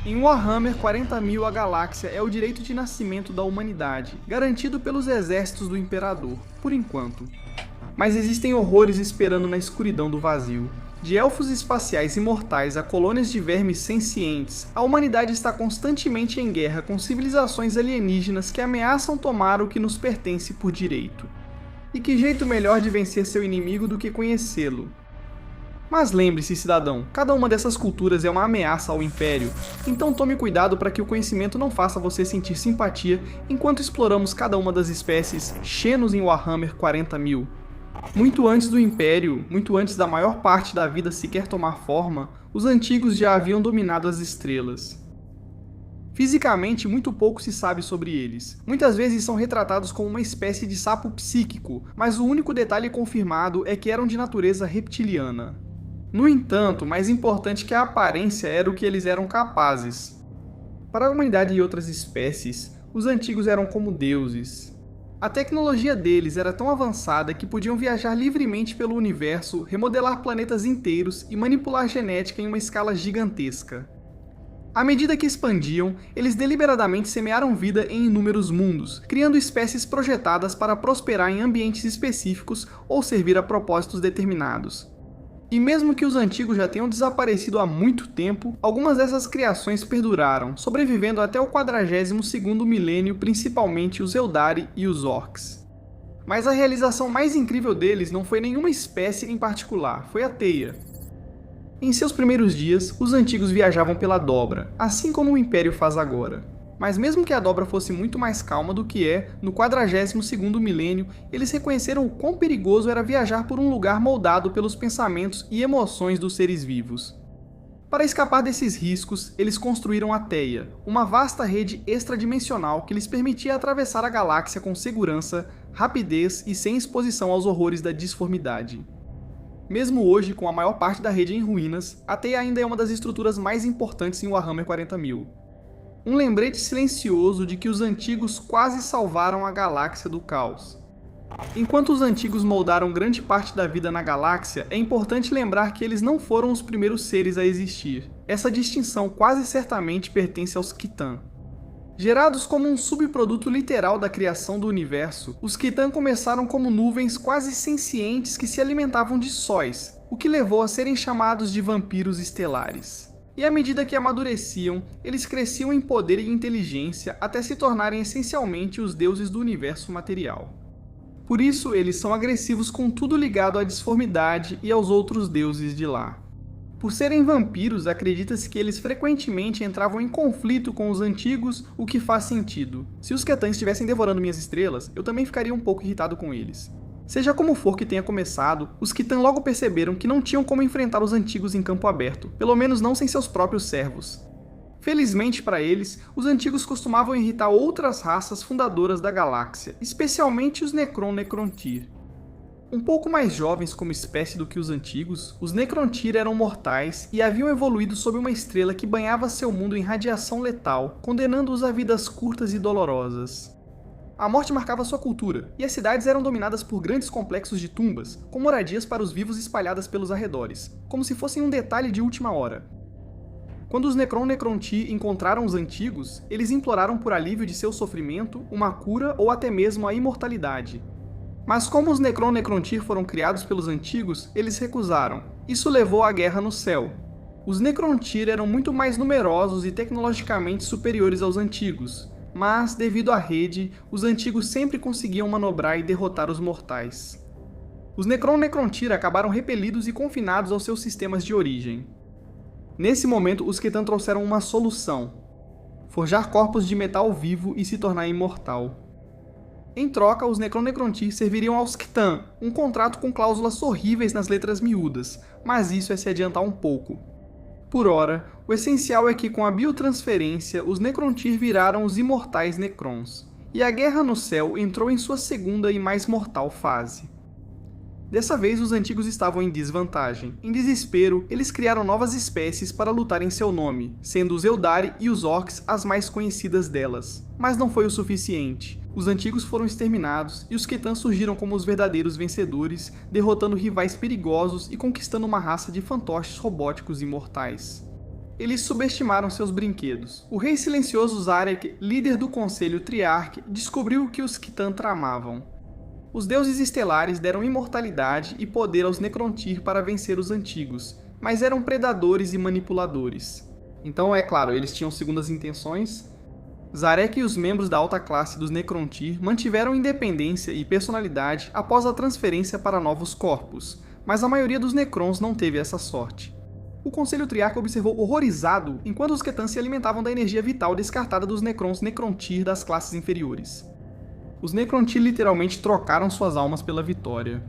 Em Warhammer 40.000 a galáxia é o direito de nascimento da humanidade, garantido pelos exércitos do Imperador, por enquanto. Mas existem horrores esperando na escuridão do vazio. De elfos espaciais imortais a colônias de vermes sencientes, a humanidade está constantemente em guerra com civilizações alienígenas que ameaçam tomar o que nos pertence por direito. E que jeito melhor de vencer seu inimigo do que conhecê-lo? Mas lembre-se, cidadão, cada uma dessas culturas é uma ameaça ao Império, então tome cuidado para que o conhecimento não faça você sentir simpatia enquanto exploramos cada uma das espécies Xenos em Warhammer 40.000. Muito antes do Império, muito antes da maior parte da vida sequer tomar forma, os antigos já haviam dominado as estrelas. Fisicamente, muito pouco se sabe sobre eles. Muitas vezes são retratados como uma espécie de sapo psíquico, mas o único detalhe confirmado é que eram de natureza reptiliana. No entanto, mais importante que a aparência era o que eles eram capazes. Para a humanidade e outras espécies, os antigos eram como deuses. A tecnologia deles era tão avançada que podiam viajar livremente pelo universo, remodelar planetas inteiros e manipular genética em uma escala gigantesca. À medida que expandiam, eles deliberadamente semearam vida em inúmeros mundos, criando espécies projetadas para prosperar em ambientes específicos ou servir a propósitos determinados. E mesmo que os antigos já tenham desaparecido há muito tempo, algumas dessas criações perduraram, sobrevivendo até o 42º milênio, principalmente os Eldari e os Orcs. Mas a realização mais incrível deles não foi nenhuma espécie em particular, foi a teia. Em seus primeiros dias, os antigos viajavam pela dobra, assim como o Império faz agora. Mas mesmo que a dobra fosse muito mais calma do que é, no 42º milênio, eles reconheceram o quão perigoso era viajar por um lugar moldado pelos pensamentos e emoções dos seres vivos. Para escapar desses riscos, eles construíram a Teia, uma vasta rede extradimensional que lhes permitia atravessar a galáxia com segurança, rapidez e sem exposição aos horrores da disformidade. Mesmo hoje, com a maior parte da rede em ruínas, a Teia ainda é uma das estruturas mais importantes em Warhammer 40.000. Um lembrete silencioso de que os antigos quase salvaram a galáxia do caos. Enquanto os antigos moldaram grande parte da vida na galáxia, é importante lembrar que eles não foram os primeiros seres a existir. Essa distinção quase certamente pertence aos Khitan. Gerados como um subproduto literal da criação do universo, os Khitan começaram como nuvens quase sencientes que se alimentavam de sóis, o que levou a serem chamados de vampiros estelares. E à medida que amadureciam, eles cresciam em poder e inteligência até se tornarem essencialmente os deuses do universo material. Por isso, eles são agressivos com tudo ligado à disformidade e aos outros deuses de lá. Por serem vampiros, acredita-se que eles frequentemente entravam em conflito com os antigos, o que faz sentido. Se os Ketãs estivessem devorando minhas estrelas, eu também ficaria um pouco irritado com eles. Seja como for que tenha começado, os Khitan logo perceberam que não tinham como enfrentar os antigos em campo aberto, pelo menos não sem seus próprios servos. Felizmente para eles, os antigos costumavam irritar outras raças fundadoras da galáxia, especialmente os Necron-Necrontyr. Um pouco mais jovens como espécie do que os antigos, os Necrontyr eram mortais e haviam evoluído sob uma estrela que banhava seu mundo em radiação letal, condenando-os a vidas curtas e dolorosas. A morte marcava sua cultura, e as cidades eram dominadas por grandes complexos de tumbas, com moradias para os vivos espalhadas pelos arredores, como se fossem um detalhe de última hora. Quando os Necron-Necrontyr encontraram os antigos, eles imploraram por alívio de seu sofrimento, uma cura ou até mesmo a imortalidade. Mas como os Necron-Necrontyr foram criados pelos antigos, eles recusaram. Isso levou à guerra no céu. Os Necrontyr eram muito mais numerosos e tecnologicamente superiores aos antigos, mas, devido à rede, os antigos sempre conseguiam manobrar e derrotar os mortais. Os Necron-Necrontyr acabaram repelidos e confinados aos seus sistemas de origem. Nesse momento, os Khitan trouxeram uma solução: forjar corpos de metal vivo e se tornar imortal. Em troca, os Necron-Necrontyr serviriam aos Khitan, um contrato com cláusulas horríveis nas letras miúdas, mas isso é se adiantar um pouco. Por ora, o essencial é que com a biotransferência, os Necrontyr viraram os imortais Necrons, e a Guerra no Céu entrou em sua segunda e mais mortal fase. Dessa vez, os antigos estavam em desvantagem. Em desespero, eles criaram novas espécies para lutar em seu nome, sendo os Eldari e os Orcs as mais conhecidas delas. Mas não foi o suficiente. Os antigos foram exterminados, e os Khitan surgiram como os verdadeiros vencedores, derrotando rivais perigosos e conquistando uma raça de fantoches robóticos imortais. Eles subestimaram seus brinquedos. O rei silencioso Zarek, líder do Conselho Triarque, descobriu o que os Khitan tramavam. Os deuses estelares deram imortalidade e poder aos Necrontyr para vencer os antigos, mas eram predadores e manipuladores. Então, é claro, eles tinham segundas intenções. Zarek e os membros da alta classe dos Necrontyr mantiveram independência e personalidade após a transferência para novos corpos, mas a maioria dos Necrons não teve essa sorte. O Conselho Triarca observou horrorizado enquanto os Ketans se alimentavam da energia vital descartada dos Necrons Necrontyr das classes inferiores. Os Necrontyr literalmente trocaram suas almas pela vitória.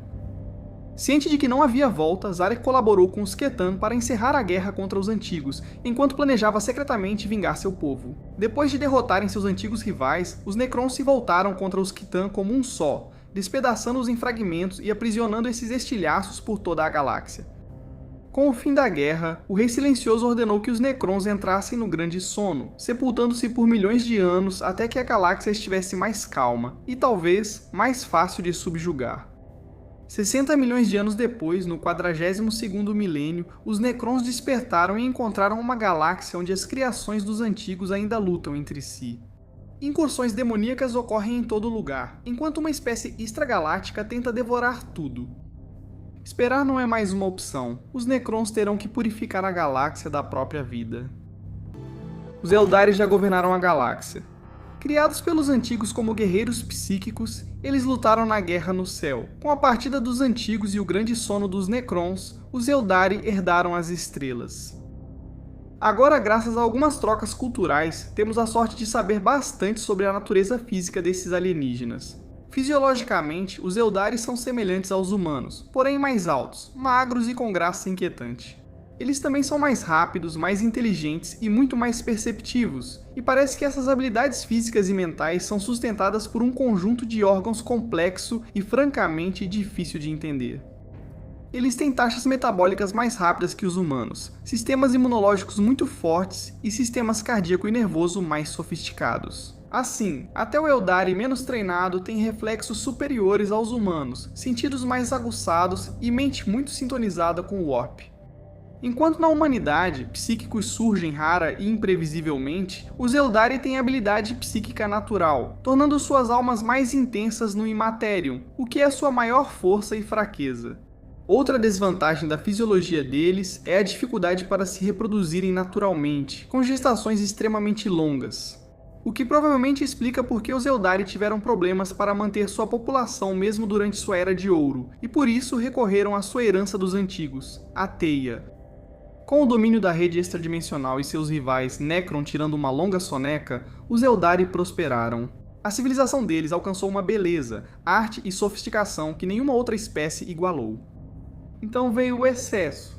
Ciente de que não havia volta, Zarek colaborou com os Ketan para encerrar a guerra contra os antigos, enquanto planejava secretamente vingar seu povo. Depois de derrotarem seus antigos rivais, os Necrons se voltaram contra os Khitan como um só, despedaçando-os em fragmentos e aprisionando esses estilhaços por toda a galáxia. Com o fim da guerra, o Rei Silencioso ordenou que os Necrons entrassem no Grande Sono, sepultando-se por milhões de anos até que a galáxia estivesse mais calma e talvez mais fácil de subjugar. 60 milhões de anos depois, no 42º milênio, os Necrons despertaram e encontraram uma galáxia onde as criações dos antigos ainda lutam entre si. Incursões demoníacas ocorrem em todo lugar, enquanto uma espécie extragaláctica tenta devorar tudo. Esperar não é mais uma opção, os Necrons terão que purificar a galáxia da própria vida. Os Eldari já governaram a galáxia. Criados pelos antigos como guerreiros psíquicos, eles lutaram na Guerra no Céu. Com a partida dos antigos e o grande sono dos Necrons, os Eldari herdaram as estrelas. Agora, graças a algumas trocas culturais, temos a sorte de saber bastante sobre a natureza física desses alienígenas. Fisiologicamente, os Eldari são semelhantes aos humanos, porém mais altos, magros e com graça inquietante. Eles também são mais rápidos, mais inteligentes e muito mais perceptivos, e parece que essas habilidades físicas e mentais são sustentadas por um conjunto de órgãos complexo e francamente difícil de entender. Eles têm taxas metabólicas mais rápidas que os humanos, sistemas imunológicos muito fortes e sistemas cardíaco e nervoso mais sofisticados. Assim, até o Eldari menos treinado tem reflexos superiores aos humanos, sentidos mais aguçados e mente muito sintonizada com o Warp. Enquanto na humanidade, psíquicos surgem rara e imprevisivelmente, os Eldari têm habilidade psíquica natural, tornando suas almas mais intensas no Immaterium, o que é sua maior força e fraqueza. Outra desvantagem da fisiologia deles é a dificuldade para se reproduzirem naturalmente, com gestações extremamente longas. O que provavelmente explica por que os Eldari tiveram problemas para manter sua população mesmo durante sua Era de Ouro, e por isso recorreram à sua herança dos antigos, a Teia. Com o domínio da rede extradimensional e seus rivais Necron tirando uma longa soneca, os Eldari prosperaram. A civilização deles alcançou uma beleza, arte e sofisticação que nenhuma outra espécie igualou. Então veio o excesso.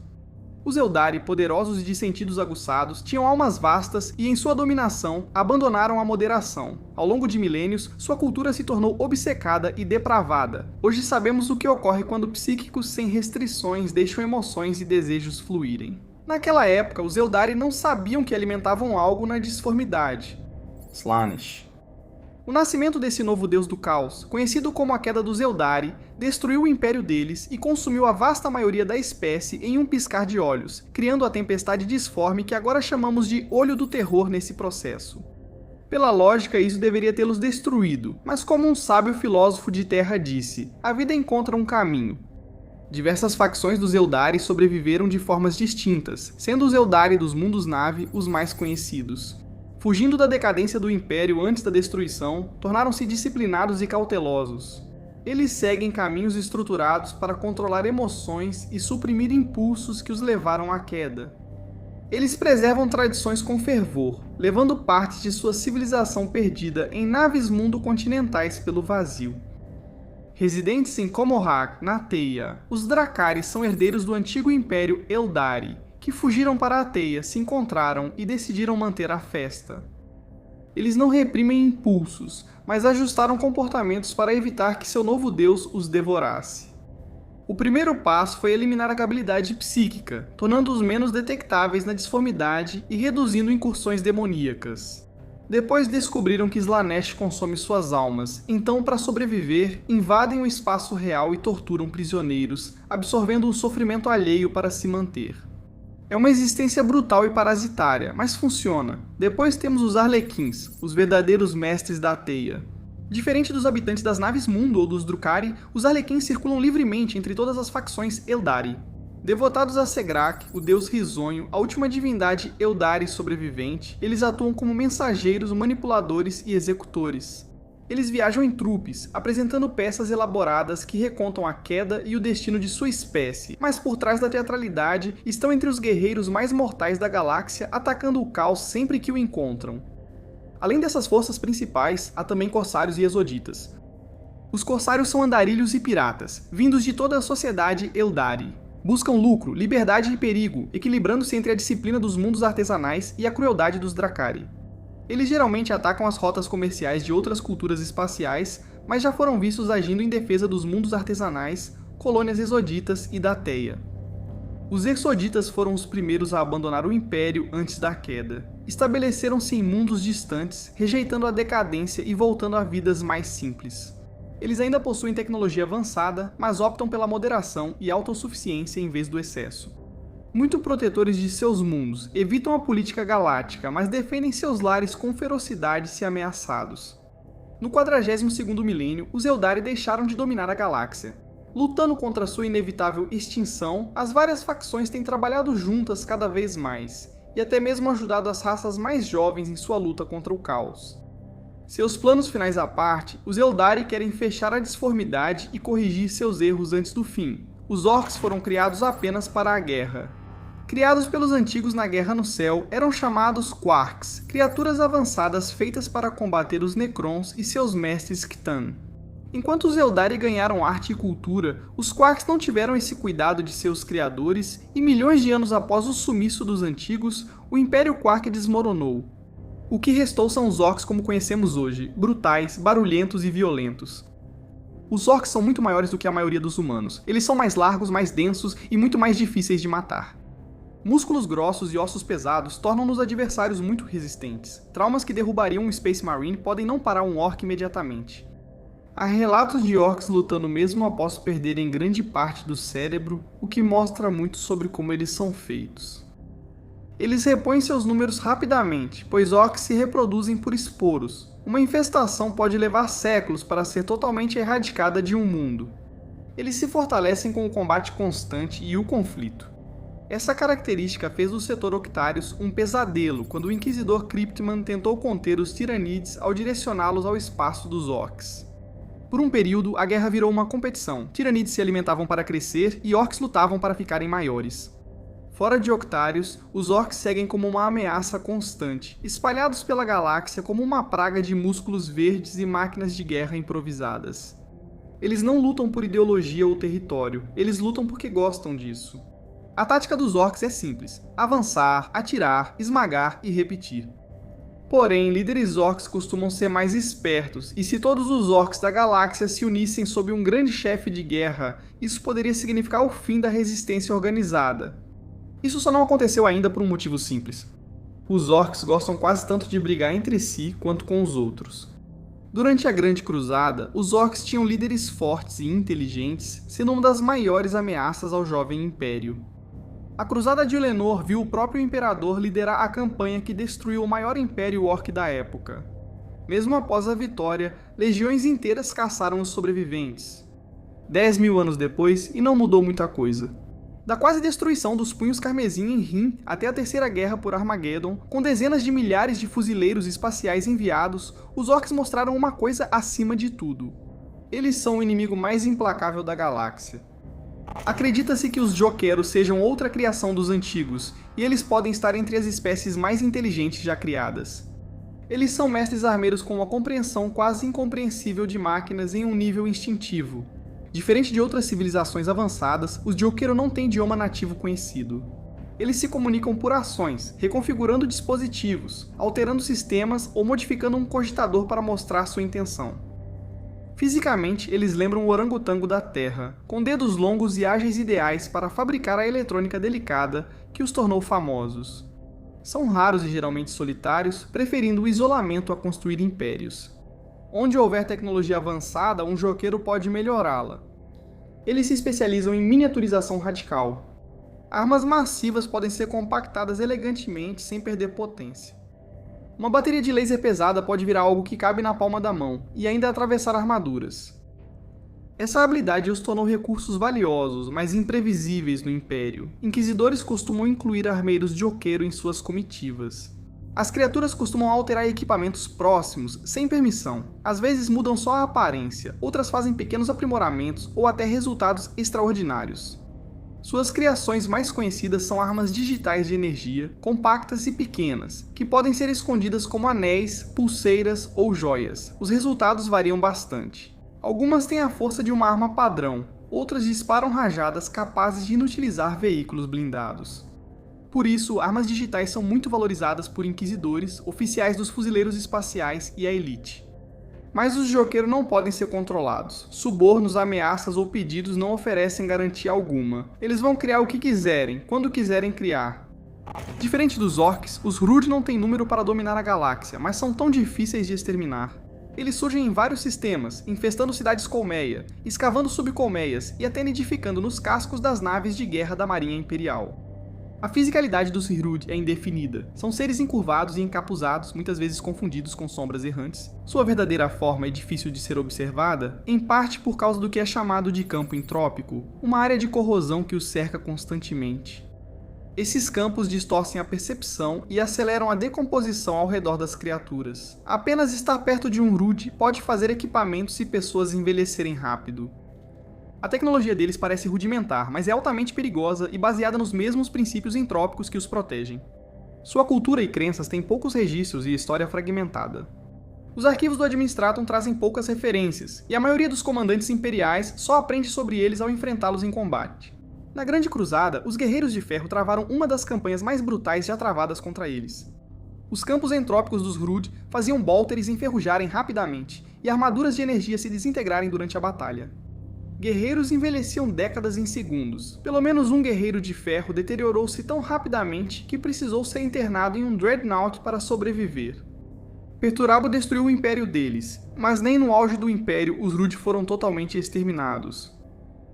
Os Eldari, poderosos e de sentidos aguçados, tinham almas vastas e, em sua dominação, abandonaram a moderação. Ao longo de milênios, sua cultura se tornou obcecada e depravada. Hoje sabemos o que ocorre quando psíquicos sem restrições deixam emoções e desejos fluírem. Naquela época, os Eldari não sabiam que alimentavam algo na disformidade. Slaanesh. O nascimento desse novo deus do caos, conhecido como a queda dos Eldari, destruiu o império deles e consumiu a vasta maioria da espécie em um piscar de olhos, criando a tempestade disforme que agora chamamos de Olho do Terror nesse processo. Pela lógica, isso deveria tê-los destruído, mas como um sábio filósofo de terra disse, a vida encontra um caminho. Diversas facções dos Eldari sobreviveram de formas distintas, sendo os Eldari dos Mundos Nave os mais conhecidos. Fugindo da decadência do Império antes da destruição, tornaram-se disciplinados e cautelosos. Eles seguem caminhos estruturados para controlar emoções e suprimir impulsos que os levaram à queda. Eles preservam tradições com fervor, levando partes de sua civilização perdida em naves mundo continentais pelo vazio. Residentes em Komohak, na Teia, os Dracari são herdeiros do antigo Império Eldari, que fugiram para a Teia, se encontraram e decidiram manter a festa. Eles não reprimem impulsos, mas ajustaram comportamentos para evitar que seu novo deus os devorasse. O primeiro passo foi eliminar a habilidade psíquica, tornando-os menos detectáveis na disformidade e reduzindo incursões demoníacas. Depois descobriram que Slaanesh consome suas almas, então para sobreviver, invadem o espaço real e torturam prisioneiros, absorvendo o sofrimento alheio para se manter. É uma existência brutal e parasitária, mas funciona. Depois temos os Arlequins, os verdadeiros mestres da teia. Diferente dos habitantes das naves Mundo ou dos Drukhari, os Arlequins circulam livremente entre todas as facções Eldari. Devotados a Segrak, o deus risonho, a última divindade Eldari sobrevivente, eles atuam como mensageiros, manipuladores e executores. Eles viajam em trupes, apresentando peças elaboradas que recontam a queda e o destino de sua espécie, mas por trás da teatralidade estão entre os guerreiros mais mortais da galáxia, atacando o caos sempre que o encontram. Além dessas forças principais, há também corsários e exoditas. Os corsários são andarilhos e piratas, vindos de toda a sociedade Eldari. Buscam lucro, liberdade e perigo, equilibrando-se entre a disciplina dos mundos artesanais e a crueldade dos Drukhari. Eles geralmente atacam as rotas comerciais de outras culturas espaciais, mas já foram vistos agindo em defesa dos mundos artesanais, colônias exoditas e da Teia. Os exoditas foram os primeiros a abandonar o Império antes da queda. Estabeleceram-se em mundos distantes, rejeitando a decadência e voltando a vidas mais simples. Eles ainda possuem tecnologia avançada, mas optam pela moderação e autossuficiência em vez do excesso. Muito protetores de seus mundos, evitam a política galáctica, mas defendem seus lares com ferocidade se ameaçados. No 42º milênio, os Eldari deixaram de dominar a galáxia. Lutando contra sua inevitável extinção, as várias facções têm trabalhado juntas cada vez mais, e até mesmo ajudado as raças mais jovens em sua luta contra o caos. Seus planos finais à parte, os Eldari querem fechar a disformidade e corrigir seus erros antes do fim. Os orcs foram criados apenas para a guerra. Criados pelos antigos na Guerra no Céu, eram chamados Quarks, criaturas avançadas feitas para combater os Necrons e seus mestres C'tan. Enquanto os Eldari ganharam arte e cultura, os Quarks não tiveram esse cuidado de seus criadores e milhões de anos após o sumiço dos antigos, o Império Quark desmoronou. O que restou são os orcs como conhecemos hoje, brutais, barulhentos e violentos. Os orcs são muito maiores do que a maioria dos humanos. Eles são mais largos, mais densos e muito mais difíceis de matar. Músculos grossos e ossos pesados tornam-nos adversários muito resistentes. Traumas que derrubariam um Space Marine podem não parar um orc imediatamente. Há relatos de orcs lutando mesmo após perderem grande parte do cérebro, o que mostra muito sobre como eles são feitos. Eles repõem seus números rapidamente, pois orcs se reproduzem por esporos. Uma infestação pode levar séculos para ser totalmente erradicada de um mundo. Eles se fortalecem com o combate constante e o conflito. Essa característica fez do setor Octarius um pesadelo quando o Inquisidor Cryptman tentou conter os Tiranids ao direcioná-los ao espaço dos orcs. Por um período, a guerra virou uma competição. Tiranids se alimentavam para crescer e orcs lutavam para ficarem maiores. Fora de Octarius, os orcs seguem como uma ameaça constante, espalhados pela galáxia como uma praga de músculos verdes e máquinas de guerra improvisadas. Eles não lutam por ideologia ou território, eles lutam porque gostam disso. A tática dos orcs é simples: avançar, atirar, esmagar e repetir. Porém, líderes orcs costumam ser mais espertos, e se todos os orcs da galáxia se unissem sob um grande chefe de guerra, isso poderia significar o fim da resistência organizada. Isso só não aconteceu ainda por um motivo simples. Os orcs gostam quase tanto de brigar entre si quanto com os outros. Durante a Grande Cruzada, os orcs tinham líderes fortes e inteligentes, sendo uma das maiores ameaças ao jovem Império. A Cruzada de Ulenor viu o próprio Imperador liderar a campanha que destruiu o maior império orc da época. Mesmo após a vitória, legiões inteiras caçaram os sobreviventes. 10.000 anos depois, e não mudou muita coisa. Da quase destruição dos Punhos Carmesim em Rim até a Terceira Guerra por Armageddon, com dezenas de milhares de fuzileiros espaciais enviados, os orcs mostraram uma coisa acima de tudo. Eles são o inimigo mais implacável da galáxia. Acredita-se que os Joqueiros sejam outra criação dos antigos, e eles podem estar entre as espécies mais inteligentes já criadas. Eles são mestres armeiros com uma compreensão quase incompreensível de máquinas em um nível instintivo. Diferente de outras civilizações avançadas, os Jokeiro não têm idioma nativo conhecido. Eles se comunicam por ações, reconfigurando dispositivos, alterando sistemas ou modificando um cogitador para mostrar sua intenção. Fisicamente, eles lembram o orangotango da Terra, com dedos longos e ágeis ideais para fabricar a eletrônica delicada que os tornou famosos. São raros e geralmente solitários, preferindo o isolamento a construir impérios. Onde houver tecnologia avançada, um joqueiro pode melhorá-la. Eles se especializam em miniaturização radical. Armas massivas podem ser compactadas elegantemente sem perder potência. Uma bateria de laser pesada pode virar algo que cabe na palma da mão e ainda atravessar armaduras. Essa habilidade os tornou recursos valiosos, mas imprevisíveis no Império. Inquisidores costumam incluir armeiros de Oqueiro em suas comitivas. As criaturas costumam alterar equipamentos próximos, sem permissão. Às vezes mudam só a aparência, outras fazem pequenos aprimoramentos ou até resultados extraordinários. Suas criações mais conhecidas são armas digitais de energia, compactas e pequenas, que podem ser escondidas como anéis, pulseiras ou joias. Os resultados variam bastante. Algumas têm a força de uma arma padrão, outras disparam rajadas capazes de inutilizar veículos blindados. Por isso, armas digitais são muito valorizadas por inquisidores, oficiais dos fuzileiros espaciais e a elite. Mas os de Oqueiro não podem ser controlados. Subornos, ameaças ou pedidos não oferecem garantia alguma. Eles vão criar o que quiserem, quando quiserem criar. Diferente dos orcs, os Hrud não têm número para dominar a galáxia, mas são tão difíceis de exterminar. Eles surgem em vários sistemas, infestando cidades colmeia, escavando subcolmeias e até nidificando nos cascos das naves de guerra da Marinha Imperial. A fisicalidade dos Hrud é indefinida. São seres encurvados e encapuzados, muitas vezes confundidos com sombras errantes. Sua verdadeira forma é difícil de ser observada, em parte por causa do que é chamado de campo entrópico, uma área de corrosão que os cerca constantemente. Esses campos distorcem a percepção e aceleram a decomposição ao redor das criaturas. Apenas estar perto de um Hrud pode fazer equipamentos e pessoas envelhecerem rápido. A tecnologia deles parece rudimentar, mas é altamente perigosa e baseada nos mesmos princípios entrópicos que os protegem. Sua cultura e crenças têm poucos registros e história fragmentada. Os arquivos do Administratum trazem poucas referências, e a maioria dos comandantes imperiais só aprende sobre eles ao enfrentá-los em combate. Na Grande Cruzada, os Guerreiros de Ferro travaram uma das campanhas mais brutais já travadas contra eles. Os campos entrópicos dos Hrud faziam bolteres enferrujarem rapidamente, e armaduras de energia se desintegrarem durante a batalha. Guerreiros envelheciam décadas em segundos. Pelo menos um guerreiro de ferro deteriorou-se tão rapidamente que precisou ser internado em um Dreadnought para sobreviver. Perturabo destruiu o império deles, mas nem no auge do império os Hrud foram totalmente exterminados.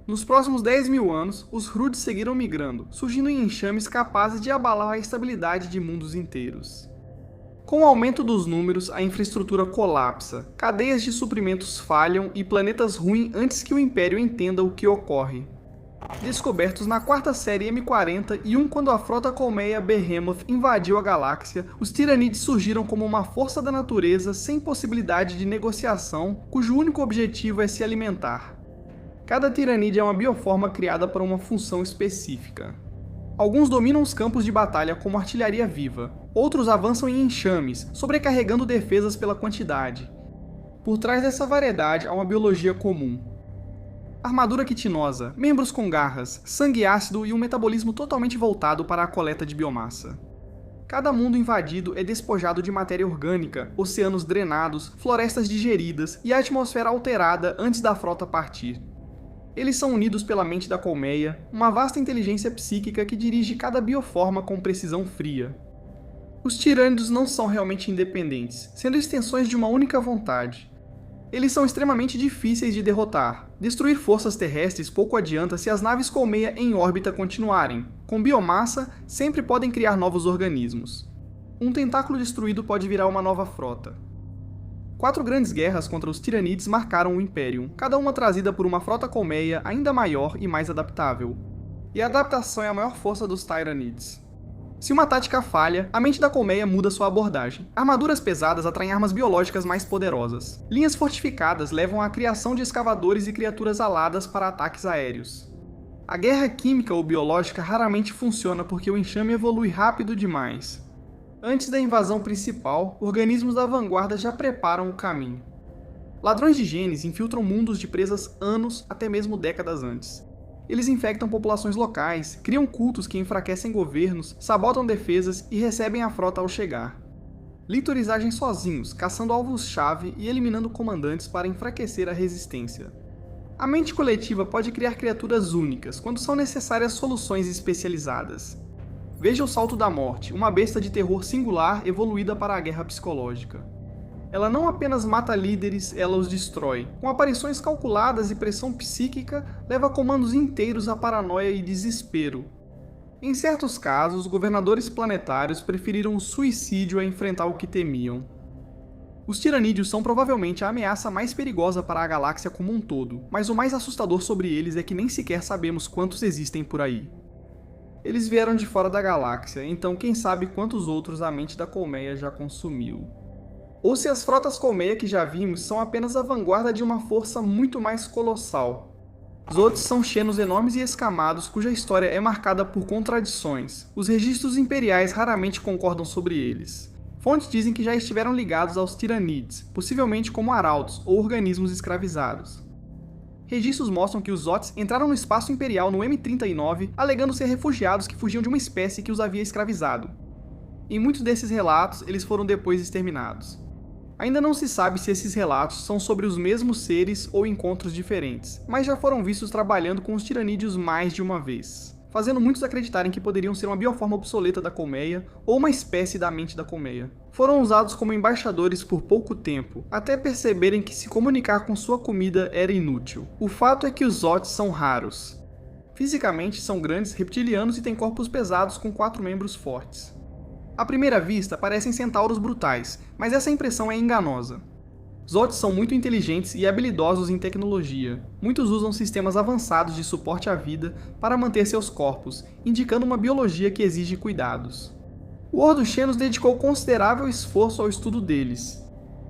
Nos próximos 10.000 anos, os Hrud seguiram migrando, surgindo em enxames capazes de abalar a estabilidade de mundos inteiros. Com o aumento dos números, a infraestrutura colapsa, cadeias de suprimentos falham e planetas ruem antes que o Império entenda o que ocorre. Descobertos na quarta série M40 e quando a frota colmeia Behemoth invadiu a galáxia, os Tiranids surgiram como uma força da natureza sem possibilidade de negociação, cujo único objetivo é se alimentar. Cada Tiranid é uma bioforma criada para uma função específica. Alguns dominam os campos de batalha como artilharia viva, outros avançam em enxames, sobrecarregando defesas pela quantidade. Por trás dessa variedade há uma biologia comum. Armadura quitinosa, membros com garras, sangue ácido e um metabolismo totalmente voltado para a coleta de biomassa. Cada mundo invadido é despojado de matéria orgânica, oceanos drenados, florestas digeridas e a atmosfera alterada antes da frota partir. Eles são unidos pela mente da colmeia, uma vasta inteligência psíquica que dirige cada bioforma com precisão fria. Os tirânidos não são realmente independentes, sendo extensões de uma única vontade. Eles são extremamente difíceis de derrotar. Destruir forças terrestres pouco adianta se as naves colmeia em órbita continuarem. Com biomassa, sempre podem criar novos organismos. Um tentáculo destruído pode virar uma nova frota. 4 grandes guerras contra os Tiranids marcaram o Imperium, cada uma trazida por uma frota colmeia ainda maior e mais adaptável. E a adaptação é a maior força dos Tyranids. Se uma tática falha, a mente da colmeia muda sua abordagem. Armaduras pesadas atraem armas biológicas mais poderosas. Linhas fortificadas levam à criação de escavadores e criaturas aladas para ataques aéreos. A guerra química ou biológica raramente funciona porque o enxame evolui rápido demais. Antes da invasão principal, organismos da vanguarda já preparam o caminho. Ladrões de genes infiltram mundos de presas anos, até mesmo décadas antes. Eles infectam populações locais, criam cultos que enfraquecem governos, sabotam defesas e recebem a frota ao chegar. Lictores agem sozinhos, caçando alvos-chave e eliminando comandantes para enfraquecer a resistência. A mente coletiva pode criar criaturas únicas, quando são necessárias soluções especializadas. Veja o Salto da Morte, uma besta de terror singular evoluída para a guerra psicológica. Ela não apenas mata líderes, ela os destrói. Com aparições calculadas e pressão psíquica, leva comandos inteiros à paranoia e desespero. Em certos casos, governadores planetários preferiram o suicídio a enfrentar o que temiam. Os tiranídeos são provavelmente a ameaça mais perigosa para a galáxia como um todo, mas o mais assustador sobre eles é que nem sequer sabemos quantos existem por aí. Eles vieram de fora da galáxia, então quem sabe quantos outros a mente da colmeia já consumiu. Ou se as frotas colmeia que já vimos são apenas a vanguarda de uma força muito mais colossal. Zotes são xenos enormes e escamados cuja história é marcada por contradições. Os registros imperiais raramente concordam sobre eles. Fontes dizem que já estiveram ligados aos tiranídeos, possivelmente como arautos ou organismos escravizados. Registros mostram que os Zotes entraram no espaço imperial no M39, alegando ser refugiados que fugiam de uma espécie que os havia escravizado. Em muitos desses relatos, eles foram depois exterminados. Ainda não se sabe se esses relatos são sobre os mesmos seres ou encontros diferentes, mas já foram vistos trabalhando com os tiranídeos mais de uma vez, fazendo muitos acreditarem que poderiam ser uma bioforma obsoleta da colmeia ou uma espécie da mente da colmeia. Foram usados como embaixadores por pouco tempo, até perceberem que se comunicar com sua comida era inútil. O fato é que os Zotes são raros. Fisicamente são grandes, reptilianos e têm corpos pesados com 4 membros fortes. À primeira vista, parecem centauros brutais, mas essa impressão é enganosa. Zotes são muito inteligentes e habilidosos em tecnologia. Muitos usam sistemas avançados de suporte à vida para manter seus corpos, indicando uma biologia que exige cuidados. O Ordo Xenos dedicou considerável esforço ao estudo deles.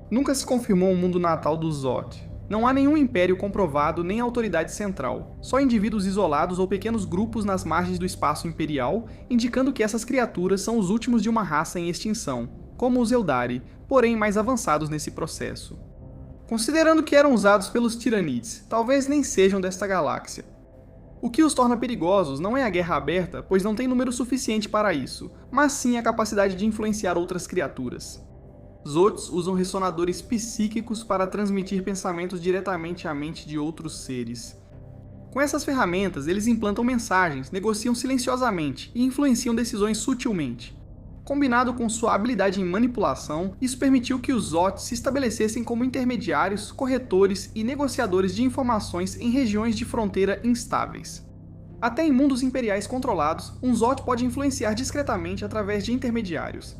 Nunca se confirmou um mundo natal dos Zote. Não há nenhum império comprovado nem autoridade central, só indivíduos isolados ou pequenos grupos nas margens do espaço imperial, indicando que essas criaturas são os últimos de uma raça em extinção, como os Eldari, porém mais avançados nesse processo. Considerando que eram usados pelos Tiranids, talvez nem sejam desta galáxia. O que os torna perigosos não é a guerra aberta, pois não tem número suficiente para isso, mas sim a capacidade de influenciar outras criaturas. Zotes usam ressonadores psíquicos para transmitir pensamentos diretamente à mente de outros seres. Com essas ferramentas, eles implantam mensagens, negociam silenciosamente e influenciam decisões sutilmente. Combinado com sua habilidade em manipulação, isso permitiu que os Zotes se estabelecessem como intermediários, corretores e negociadores de informações em regiões de fronteira instáveis. Até em mundos imperiais controlados, um Zote pode influenciar discretamente através de intermediários.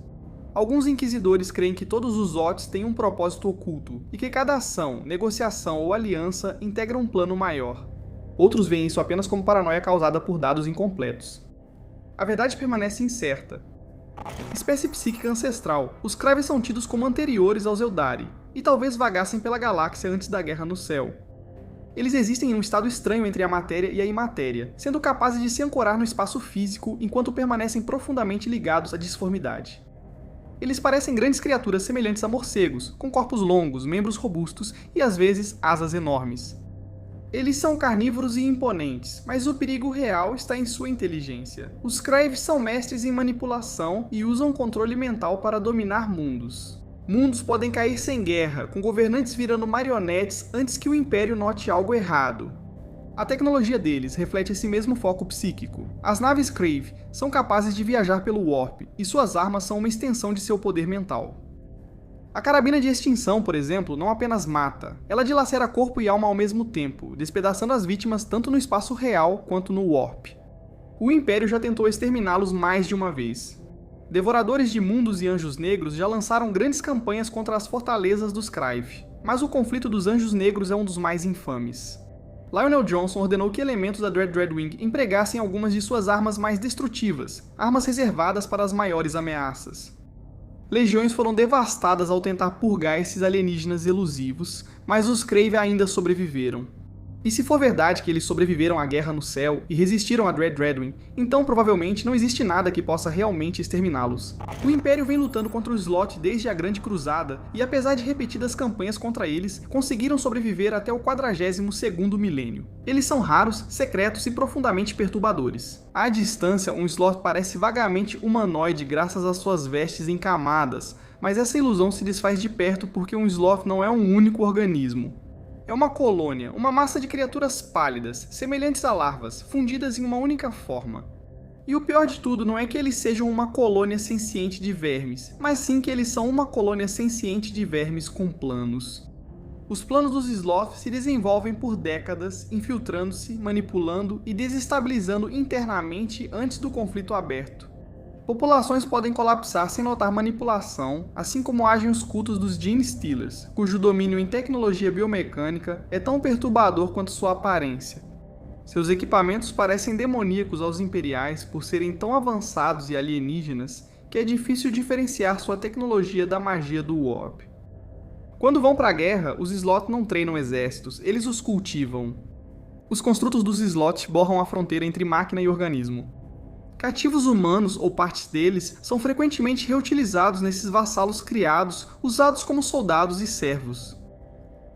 Alguns inquisidores creem que todos os Zotes têm um propósito oculto, e que cada ação, negociação ou aliança integra um plano maior. Outros veem isso apenas como paranoia causada por dados incompletos. A verdade permanece incerta. Espécie psíquica ancestral, os Craives são tidos como anteriores aos Eldari, e talvez vagassem pela galáxia antes da Guerra no Céu. Eles existem em um estado estranho entre a matéria e a imatéria, sendo capazes de se ancorar no espaço físico enquanto permanecem profundamente ligados à disformidade. Eles parecem grandes criaturas semelhantes a morcegos, com corpos longos, membros robustos e às vezes asas enormes. Eles são carnívoros e imponentes, mas o perigo real está em sua inteligência. Os Craives são mestres em manipulação e usam controle mental para dominar mundos. Mundos podem cair sem guerra, com governantes virando marionetes antes que o Império note algo errado. A tecnologia deles reflete esse mesmo foco psíquico. As naves Crave são capazes de viajar pelo Warp, e suas armas são uma extensão de seu poder mental. A carabina de extinção, por exemplo, não apenas mata, ela dilacera corpo e alma ao mesmo tempo, despedaçando as vítimas tanto no espaço real quanto no Warp. O Império já tentou exterminá-los mais de uma vez. Devoradores de mundos e anjos negros já lançaram grandes campanhas contra as fortalezas dos Crave, mas o conflito dos anjos negros é um dos mais infames. Lionel Johnson ordenou que elementos da Dreadwing empregassem algumas de suas armas mais destrutivas, armas reservadas para as maiores ameaças. Legiões foram devastadas ao tentar purgar esses alienígenas elusivos, mas os Crave ainda sobreviveram. E se for verdade que eles sobreviveram à Guerra no Céu e resistiram a Dreadwing, então provavelmente não existe nada que possa realmente exterminá-los. O Império vem lutando contra o Slot desde a Grande Cruzada, e apesar de repetidas campanhas contra eles, conseguiram sobreviver até o 42º milênio. Eles são raros, secretos e profundamente perturbadores. À distância, um Slot parece vagamente humanoide graças às suas vestes em camadas, mas essa ilusão se desfaz de perto porque um Sloth não é um único organismo. É uma colônia, uma massa de criaturas pálidas, semelhantes a larvas, fundidas em uma única forma. E o pior de tudo não é que eles sejam uma colônia senciente de vermes, mas sim que eles são uma colônia senciente de vermes com planos. Os planos dos Sloth se desenvolvem por décadas, infiltrando-se, manipulando e desestabilizando internamente antes do conflito aberto. Populações podem colapsar sem notar manipulação, assim como agem os cultos dos Gene Stealers, cujo domínio em tecnologia biomecânica é tão perturbador quanto sua aparência. Seus equipamentos parecem demoníacos aos imperiais por serem tão avançados e alienígenas que é difícil diferenciar sua tecnologia da magia do Warp. Quando vão para a guerra, os Sloth não treinam exércitos, eles os cultivam. Os construtos dos Sloth borram a fronteira entre máquina e organismo. Cativos humanos ou partes deles são frequentemente reutilizados nesses vassalos criados, usados como soldados e servos.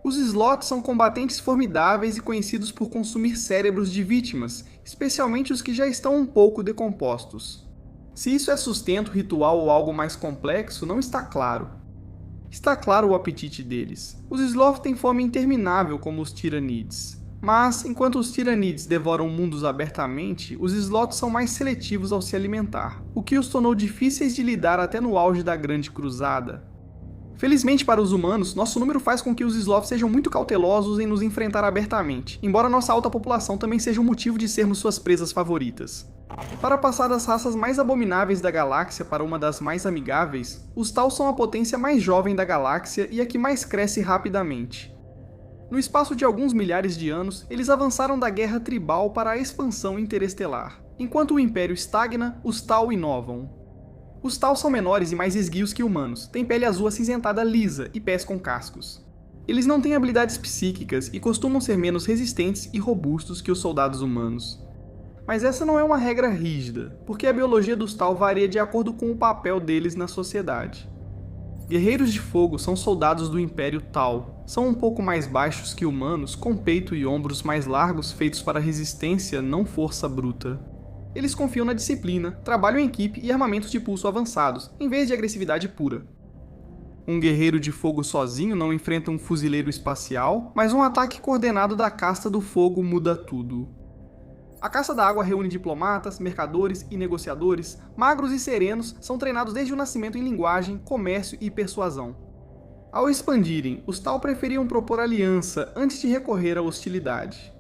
Os Sloth são combatentes formidáveis e conhecidos por consumir cérebros de vítimas, especialmente os que já estão um pouco decompostos. Se isso é sustento, ritual ou algo mais complexo, não está claro. Está claro o apetite deles. Os Sloth têm fome interminável como os Tyranids. Mas, enquanto os Tyranids devoram mundos abertamente, os Sloth são mais seletivos ao se alimentar, o que os tornou difíceis de lidar até no auge da Grande Cruzada. Felizmente para os humanos, nosso número faz com que os Sloth sejam muito cautelosos em nos enfrentar abertamente, embora nossa alta população também seja um motivo de sermos suas presas favoritas. Para passar das raças mais abomináveis da galáxia para uma das mais amigáveis, os Tau são a potência mais jovem da galáxia e a que mais cresce rapidamente. No espaço de alguns milhares de anos, eles avançaram da guerra tribal para a expansão interestelar. Enquanto o Império estagna, os Tau inovam. Os Tau são menores e mais esguios que humanos, têm pele azul acinzentada lisa e pés com cascos. Eles não têm habilidades psíquicas e costumam ser menos resistentes e robustos que os soldados humanos. Mas essa não é uma regra rígida, porque a biologia dos Tau varia de acordo com o papel deles na sociedade. Guerreiros de Fogo são soldados do Império Tau. São um pouco mais baixos que humanos, com peito e ombros mais largos feitos para resistência, não força bruta. Eles confiam na disciplina, trabalham em equipe e armamentos de pulso avançados, em vez de agressividade pura. Um guerreiro de fogo sozinho não enfrenta um fuzileiro espacial, mas um ataque coordenado da Casta do Fogo muda tudo. A Caça da Água reúne diplomatas, mercadores e negociadores, magros e serenos são treinados desde o nascimento em linguagem, comércio e persuasão. Ao expandirem, os Tau preferiam propor aliança antes de recorrer à hostilidade.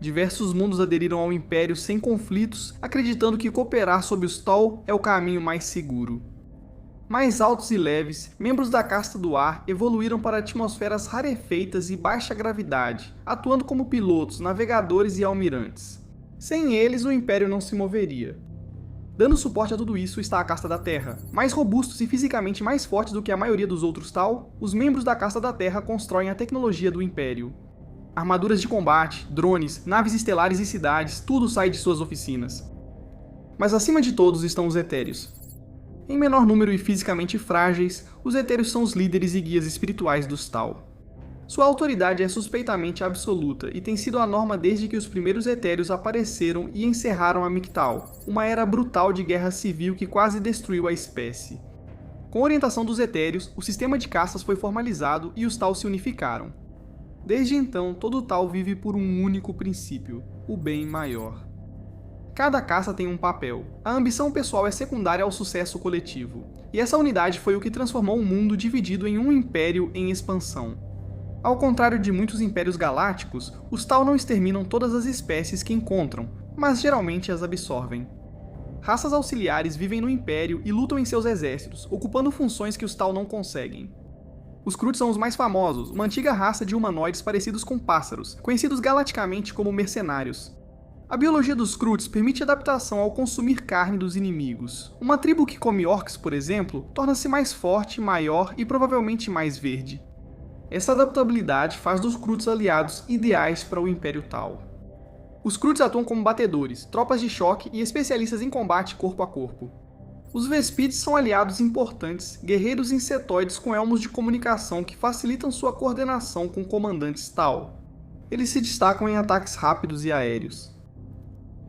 Diversos mundos aderiram ao Império sem conflitos, acreditando que cooperar sob os Tau é o caminho mais seguro. Mais altos e leves, membros da Casta do Ar evoluíram para atmosferas rarefeitas e baixa gravidade, atuando como pilotos, navegadores e almirantes. Sem eles, o Império não se moveria. Dando suporte a tudo isso está a Casta da Terra. Mais robustos e fisicamente mais fortes do que a maioria dos outros Tau, os membros da Casta da Terra constroem a tecnologia do Império. Armaduras de combate, drones, naves estelares e cidades, tudo sai de suas oficinas. Mas acima de todos estão os Etéreos. Em menor número e fisicamente frágeis, os Etéreos são os líderes e guias espirituais dos Tau. Sua autoridade é suspeitamente absoluta e tem sido a norma desde que os primeiros Etéreos apareceram e encerraram a Mictal, uma era brutal de guerra civil que quase destruiu a espécie. Com a orientação dos Etéreos, o sistema de castas foi formalizado e os Tau se unificaram. Desde então, todo Tau vive por um único princípio, o bem maior. Cada caça tem um papel. A ambição pessoal é secundária ao sucesso coletivo. E essa unidade foi o que transformou o mundo dividido em um império em expansão. Ao contrário de muitos impérios galácticos, os Tau não exterminam todas as espécies que encontram, mas geralmente as absorvem. Raças auxiliares vivem no Império e lutam em seus exércitos, ocupando funções que os Tau não conseguem. Os Krut são os mais famosos, uma antiga raça de humanoides parecidos com pássaros, conhecidos galaticamente como mercenários. A biologia dos Kruts permite adaptação ao consumir carne dos inimigos. Uma tribo que come orcs, por exemplo, torna-se mais forte, maior e provavelmente mais verde. Essa adaptabilidade faz dos Kruts aliados ideais para o Império Tau. Os Kruts atuam como batedores, tropas de choque e especialistas em combate corpo a corpo. Os Vespids são aliados importantes, guerreiros insetoides com elmos de comunicação que facilitam sua coordenação com comandantes Tau. Eles se destacam em ataques rápidos e aéreos.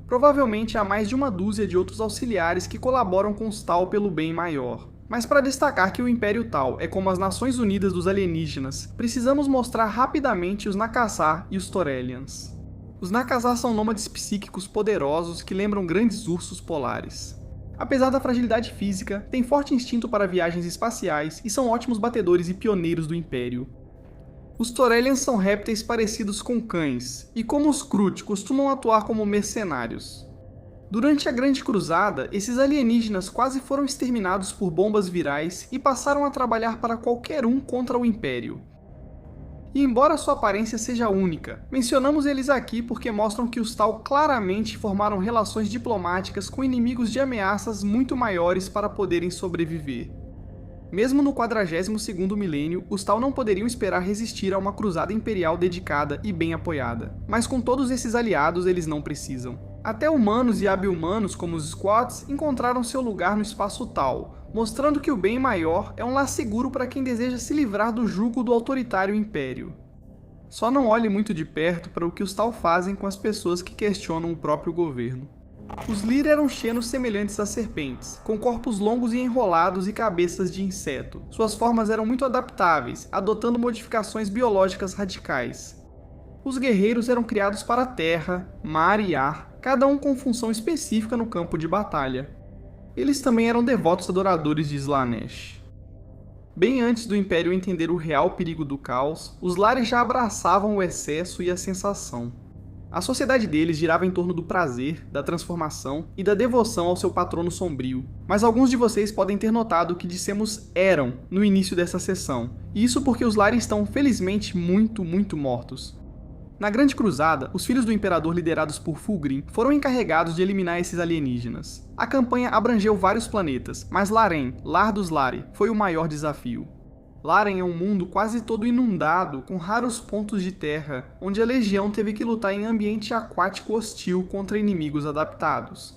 Provavelmente há mais de uma dúzia de outros auxiliares que colaboram com os Tau pelo bem maior. Mas para destacar que o Império Tau é como as Nações Unidas dos alienígenas, precisamos mostrar rapidamente os Nakassar e os Torellians. Os Nakassar são nômades psíquicos poderosos que lembram grandes ursos polares. Apesar da fragilidade física, têm forte instinto para viagens espaciais e são ótimos batedores e pioneiros do Império. Os Torellians são répteis parecidos com cães, e como os Krut costumam atuar como mercenários. Durante a Grande Cruzada, esses alienígenas quase foram exterminados por bombas virais e passaram a trabalhar para qualquer um contra o Império. E embora sua aparência seja única, mencionamos eles aqui porque mostram que os Tau claramente formaram relações diplomáticas com inimigos de ameaças muito maiores para poderem sobreviver. Mesmo no 42º milênio, os Tau não poderiam esperar resistir a uma cruzada imperial dedicada e bem apoiada, mas com todos esses aliados eles não precisam. Até humanos e ab-humanos como os Squats encontraram seu lugar no espaço Tau, mostrando que o bem maior é um lar seguro para quem deseja se livrar do jugo do autoritário império. Só não olhe muito de perto para o que os Tau fazem com as pessoas que questionam o próprio governo. Os Lyr eram xenos semelhantes a serpentes, com corpos longos e enrolados e cabeças de inseto. Suas formas eram muito adaptáveis, adotando modificações biológicas radicais. Os guerreiros eram criados para a terra, mar e ar, cada um com função específica no campo de batalha. Eles também eram devotos adoradores de Slaanesh. Bem antes do Império entender o real perigo do caos, os Lares já abraçavam o excesso e a sensação. A sociedade deles girava em torno do prazer, da transformação e da devoção ao seu patrono sombrio. Mas alguns de vocês podem ter notado que dissemos eram no início dessa sessão, e isso porque os Lares estão felizmente muito mortos. Na Grande Cruzada, os filhos do Imperador liderados por Fulgrim foram encarregados de eliminar esses alienígenas. A campanha abrangeu vários planetas, mas Laren, lar dos Lari, foi o maior desafio. Laren é um mundo quase todo inundado, com raros pontos de terra, onde a Legião teve que lutar em ambiente aquático hostil contra inimigos adaptados.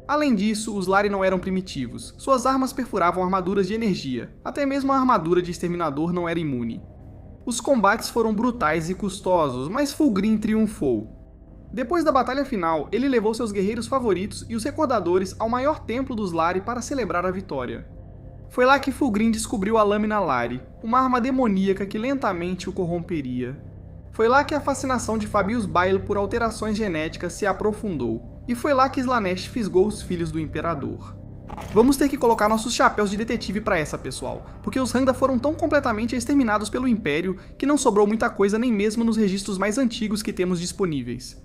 Além disso, os Lari não eram primitivos. Suas armas perfuravam armaduras de energia. Até mesmo a armadura de exterminador não era imune. Os combates foram brutais e custosos, mas Fulgrim triunfou. Depois da batalha final, ele levou seus guerreiros favoritos e os recordadores ao maior templo dos Lari para celebrar a vitória. Foi lá que Fulgrim descobriu a Lâmina Lari, uma arma demoníaca que lentamente o corromperia. Foi lá que a fascinação de Fabius Bile por alterações genéticas se aprofundou, e foi lá que Slaanesh fisgou os filhos do Imperador. Vamos ter que colocar nossos chapéus de detetive pra essa, pessoal, porque os Hangda foram tão completamente exterminados pelo Império que não sobrou muita coisa nem mesmo nos registros mais antigos que temos disponíveis.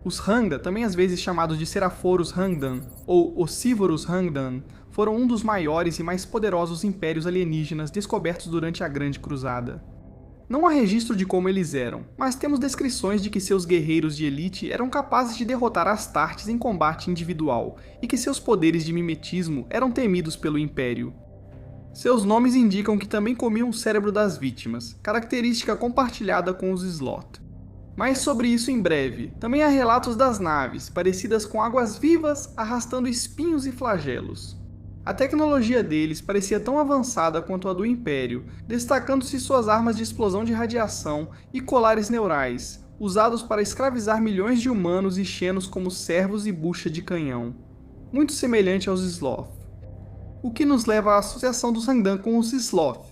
Os Hangda, também às vezes chamados de Seraphorus Hangdan ou Ossivorus Hangdan, foram um dos maiores e mais poderosos impérios alienígenas descobertos durante a Grande Cruzada. Não há registro de como eles eram, mas temos descrições de que seus guerreiros de elite eram capazes de derrotar Astartes em combate individual, e que seus poderes de mimetismo eram temidos pelo Império. Seus nomes indicam que também comiam o cérebro das vítimas, característica compartilhada com os Sloth. Mas sobre isso em breve. Também há relatos das naves, parecidas com águas-vivas arrastando espinhos e flagelos. A tecnologia deles parecia tão avançada quanto a do Império, destacando-se suas armas de explosão de radiação e colares neurais, usados para escravizar milhões de humanos e xenos como servos e bucha de canhão. Muito semelhante aos Sloth. O que nos leva à associação dos Hangdan com os Sloth.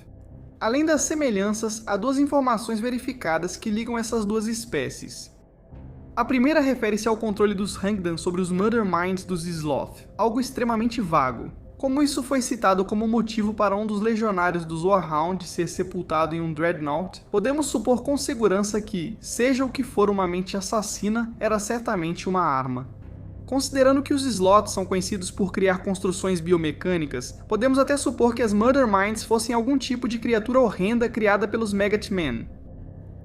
Além das semelhanças, há duas informações verificadas que ligam essas duas espécies. A primeira refere-se ao controle dos Hangdan sobre os Murder Minds dos Sloth, algo extremamente vago. Como isso foi citado como motivo para um dos legionários dos Warhound ser sepultado em um Dreadnought, podemos supor com segurança que, seja o que for uma mente assassina, era certamente uma arma. Considerando que os Sloth são conhecidos por criar construções biomecânicas, podemos até supor que as Murder Minds fossem algum tipo de criatura horrenda criada pelos Maggot Men.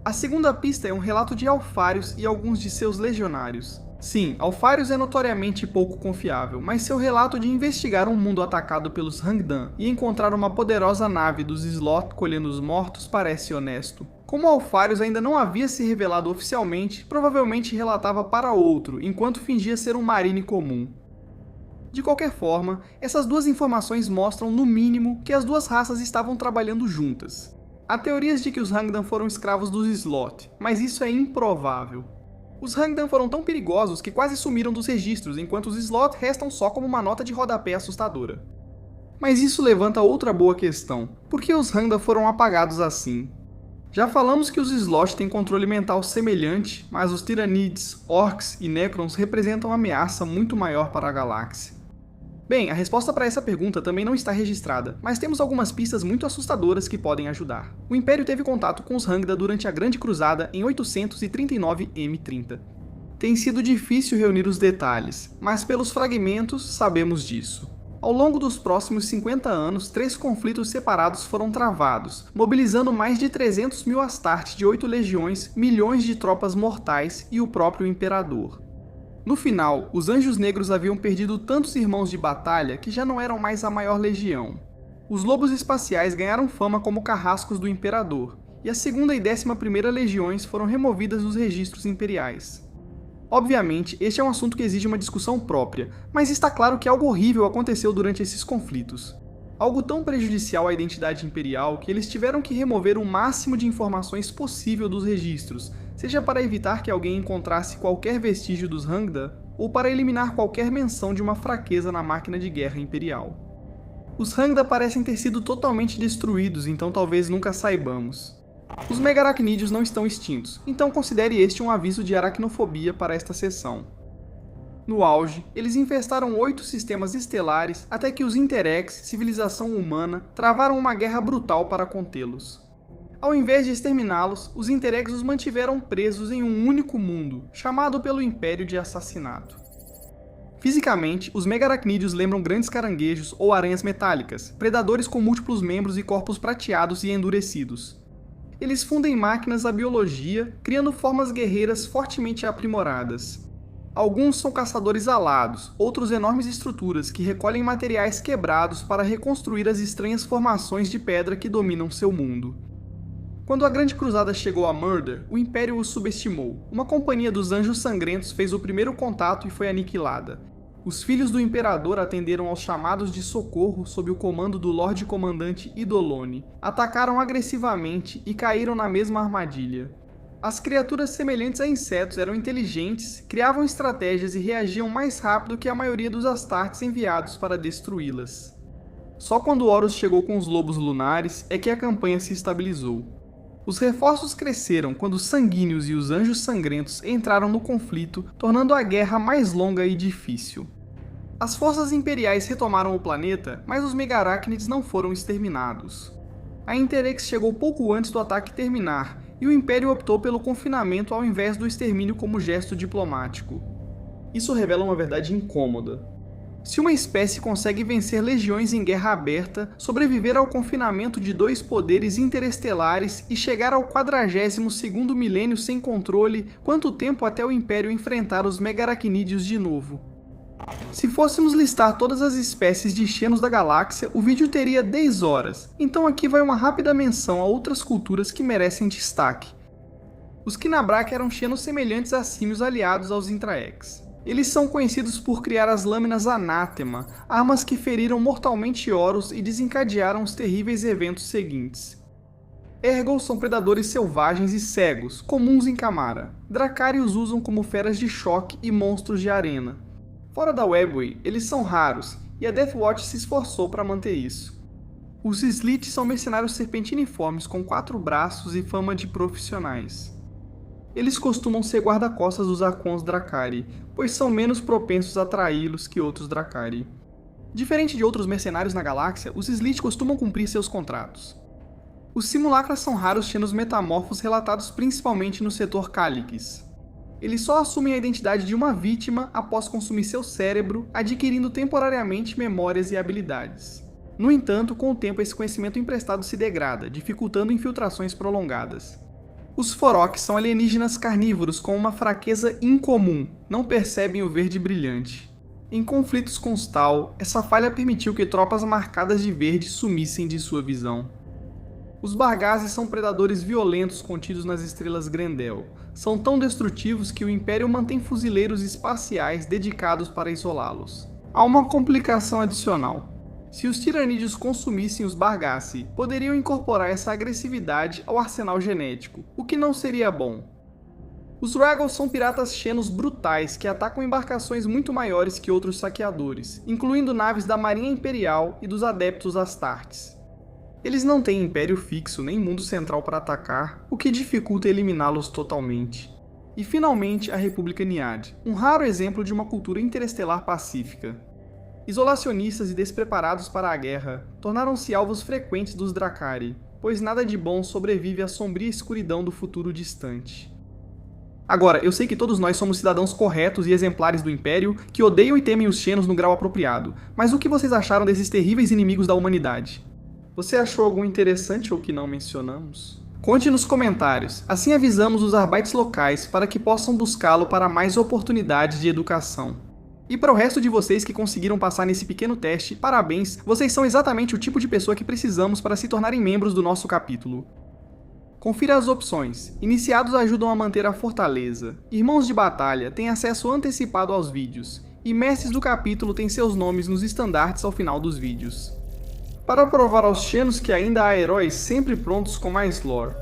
A segunda pista é um relato de Alfarius e alguns de seus legionários. Sim, Alfarius é notoriamente pouco confiável, mas seu relato de investigar um mundo atacado pelos Hangdan e encontrar uma poderosa nave dos Sloth colhendo os mortos parece honesto. Como Alfarius ainda não havia se revelado oficialmente, provavelmente relatava para outro, enquanto fingia ser um marine comum. De qualquer forma, essas duas informações mostram, no mínimo, que as duas raças estavam trabalhando juntas. Há teorias de que os Hangdan foram escravos dos Sloth, mas isso é improvável. Os Hangdan foram tão perigosos que quase sumiram dos registros, enquanto os Sloth restam só como uma nota de rodapé assustadora. Mas isso levanta outra boa questão: por que os Hangdan foram apagados assim? Já falamos que os Sloth têm controle mental semelhante, mas os Tyranids, Orcs e Necrons representam uma ameaça muito maior para a galáxia. Bem, a resposta para essa pergunta também não está registrada, mas temos algumas pistas muito assustadoras que podem ajudar. O Império teve contato com os Hangda durante a Grande Cruzada em 839 M30. Tem sido difícil reunir os detalhes, mas pelos fragmentos sabemos disso. Ao longo dos próximos 50 anos, 3 conflitos separados foram travados, mobilizando mais de 300 mil Astartes de 8 legiões, milhões de tropas mortais e o próprio Imperador. No final, os Anjos Negros haviam perdido tantos irmãos de batalha que já não eram mais a maior legião. Os Lobos Espaciais ganharam fama como carrascos do Imperador, e a 2ª e 11ª Legiões foram removidas dos registros imperiais. Obviamente, este é um assunto que exige uma discussão própria, mas está claro que algo horrível aconteceu durante esses conflitos. Algo tão prejudicial à identidade imperial que eles tiveram que remover o máximo de informações possível dos registros, seja para evitar que alguém encontrasse qualquer vestígio dos Hangda, ou para eliminar qualquer menção de uma fraqueza na máquina de guerra imperial. Os Hangda parecem ter sido totalmente destruídos, então talvez nunca saibamos. Os Megaracnídeos não estão extintos, então considere este um aviso de aracnofobia para esta seção. No auge, eles infestaram 8 sistemas estelares até que os Interex, civilização humana, travaram uma guerra brutal para contê-los. Ao invés de exterminá-los, os Interex os mantiveram presos em um único mundo, chamado pelo Império de Assassinato. Fisicamente, os Megaracnídeos lembram grandes caranguejos ou aranhas metálicas, predadores com múltiplos membros e corpos prateados e endurecidos. Eles fundem máquinas da biologia, criando formas guerreiras fortemente aprimoradas. Alguns são caçadores alados, outros enormes estruturas que recolhem materiais quebrados para reconstruir as estranhas formações de pedra que dominam seu mundo. Quando a Grande Cruzada chegou a Murder, o Império os subestimou. Uma companhia dos Anjos Sangrentos fez o primeiro contato e foi aniquilada. Os filhos do Imperador atenderam aos chamados de socorro sob o comando do Lorde Comandante Idolone, atacaram agressivamente e caíram na mesma armadilha. As criaturas semelhantes a insetos eram inteligentes, criavam estratégias e reagiam mais rápido que a maioria dos Astartes enviados para destruí-las. Só quando Horus chegou com os Lobos Lunares é que a campanha se estabilizou. Os reforços cresceram quando os Sanguíneos e os Anjos Sangrentos entraram no conflito, tornando a guerra mais longa e difícil. As forças imperiais retomaram o planeta, mas os Megaracnids não foram exterminados. A Interex chegou pouco antes do ataque terminar, e o Império optou pelo confinamento ao invés do extermínio como gesto diplomático. Isso revela uma verdade incômoda. Se uma espécie consegue vencer legiões em guerra aberta, sobreviver ao confinamento de 2 poderes interestelares e chegar ao 42º milênio sem controle, quanto tempo até o Império enfrentar os Megaracnídeos de novo? Se fôssemos listar todas as espécies de Xenos da galáxia, o vídeo teria 10 horas, então aqui vai uma rápida menção a outras culturas que merecem destaque. Os Kinabrak eram Xenos semelhantes a símios aliados aos Intraex. Eles são conhecidos por criar as lâminas Anátema, armas que feriram mortalmente Horus e desencadearam os terríveis eventos seguintes. Ergol são predadores selvagens e cegos, comuns em Camara. Dracari os usam como feras de choque e monstros de arena. Fora da Webway, eles são raros, e a Deathwatch se esforçou para manter isso. Os Slits são mercenários serpentiniformes com 4 braços e fama de profissionais. Eles costumam ser guarda-costas dos Archons Dracari, pois são menos propensos a traí-los que outros Dracari. Diferente de outros mercenários na galáxia, os Slits costumam cumprir seus contratos. Os Simulacras são raros Xenos metamorfos relatados principalmente no setor Calyx. Eles só assumem a identidade de uma vítima após consumir seu cérebro, adquirindo temporariamente memórias e habilidades. No entanto, com o tempo esse conhecimento emprestado se degrada, dificultando infiltrações prolongadas. Os Forok são alienígenas carnívoros com uma fraqueza incomum, não percebem o verde brilhante. Em conflitos com os Tal, essa falha permitiu que tropas marcadas de verde sumissem de sua visão. Os Barghazes são predadores violentos contidos nas estrelas Grendel. São tão destrutivos que o Império mantém fuzileiros espaciais dedicados para isolá-los. Há uma complicação adicional. Se os Tiranídeos consumissem os Barghasi, poderiam incorporar essa agressividade ao arsenal genético, o que não seria bom. Os Raggles são piratas Xenos brutais que atacam embarcações muito maiores que outros saqueadores, incluindo naves da Marinha Imperial e dos Adeptos Astartes. Eles não têm império fixo nem mundo central para atacar, o que dificulta eliminá-los totalmente. E finalmente a República Niad, um raro exemplo de uma cultura interestelar pacífica. Isolacionistas e despreparados para a guerra, tornaram-se alvos frequentes dos Dracari, pois nada de bom sobrevive à sombria escuridão do futuro distante. Agora, eu sei que todos nós somos cidadãos corretos e exemplares do Império, que odeiam e temem os Xenos no grau apropriado, mas o que vocês acharam desses terríveis inimigos da humanidade? Você achou algum interessante ou que não mencionamos? Conte nos comentários, assim avisamos os Arbites locais para que possam buscá-lo para mais oportunidades de educação. E para o resto de vocês que conseguiram passar nesse pequeno teste, parabéns, vocês são exatamente o tipo de pessoa que precisamos para se tornarem membros do nosso capítulo. Confira as opções. Iniciados ajudam a manter a fortaleza. Irmãos de batalha têm acesso antecipado aos vídeos. E mestres do capítulo têm seus nomes nos estandartes ao final dos vídeos. Para provar aos Xenos que ainda há heróis sempre prontos com mais lore,